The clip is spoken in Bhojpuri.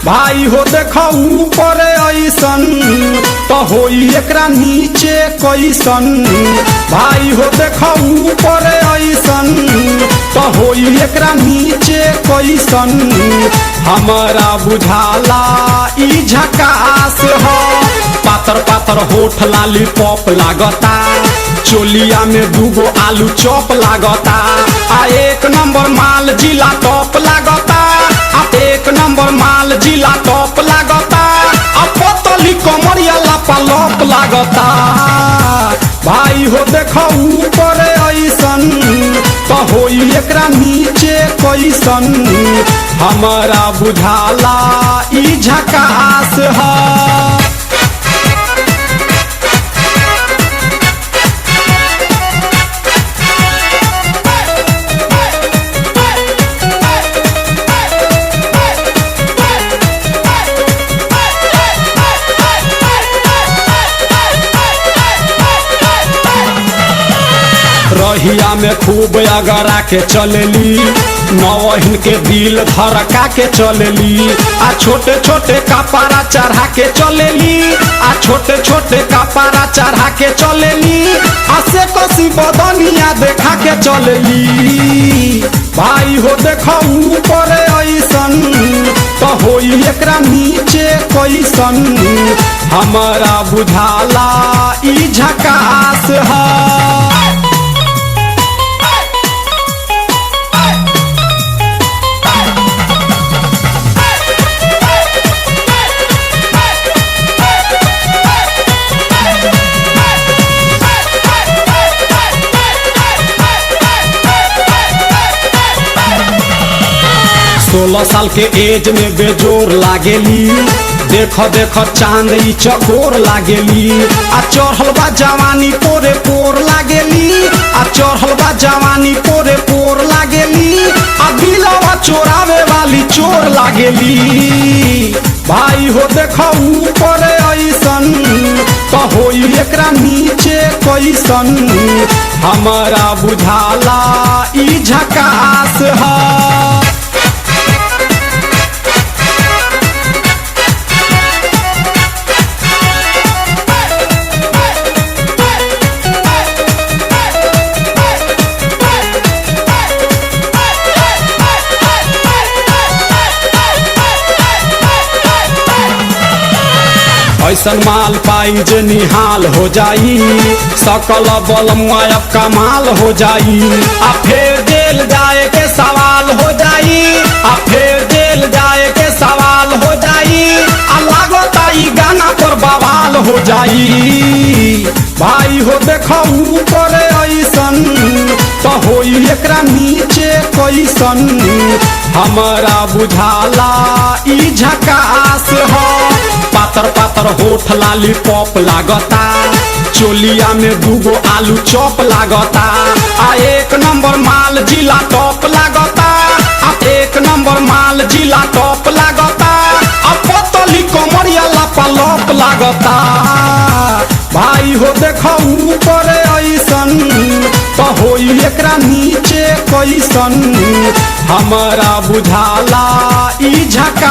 भाई हो देखो ऊपर ऐसन तो होई एकरा नीचे कैसन। भाई हो देखो ऊपर ऐसन तो होई एकरा नीचे कैसन। हमारा बुझाला ई झकास हो। पातर पातर होठ लाली पॉप लागता, चोलिया में दूगो आलू चॉप लागता। आ एक नंबर माल जिला टॉप लागता, आ एक नंबर माल जिला टॉप लागता। आ पतली कमरिया लापालॉप लागता। भाई हो देखो ऊपर ऐसन तो होई एकरा नीचे कैसन। हमारा बुझाला ई झकास है। रहिया में खूब अगरा के चलेली, नौहिन के दिल धड़का के चलेली। आ छोटे छोटे कपड़ा चढ़ा के चलेली, आ छोटे छोटे कपड़ा चढ़ा के चलेली। आ से कसी बदनिया देखा के चलेली। भाई हो देखो ऊपर ऐसन तो होई एकरा नीचे कैसन। हमारा बुझाला ई झकास है। सोलह साल के एज में बेजोर लागेली, देखो देखो चांद ई चकोर लागेली। आ चढ़ल बा जवानी पोरे पोर लागेली, आ चढ़ल बा जवानी पोरे पोर लागेली। आ दिलवा चोरावे वाली चोर लागेली। भाई हो देखो ऊपर ऐसन तो होई एकरा नीचे कैसन। हमारा बुझाला ई झकास है। ऐसन माल पाई जे निहाल हो जाई, सकल बलमुआ अब कमाल हो जाई। आ फिर जेल जाए के सवाल हो जाई, आ फिर जेल जाए के सवाल हो जाई। आ लागता ई गाना पर बवाल हो जाई। भाई हो देखो ऊपर ऐसन तो होई एकरा नीचे कैसन। हमारा बुझाला ई झकास है। पातर पातर होठ लाली पॉप लागता, चोलिया में दूगो आलू चॉप लागता। आ एक नंबर माल जिला टॉप लागता, आ एक नंबर माल जिला टॉप लागता। आ पतली कमरिया लापालॉप लागता। भाई हो देखो ऊपर ऐसन तो होई एकरा नीचे कैसन। हमारा बुझाला ई झकास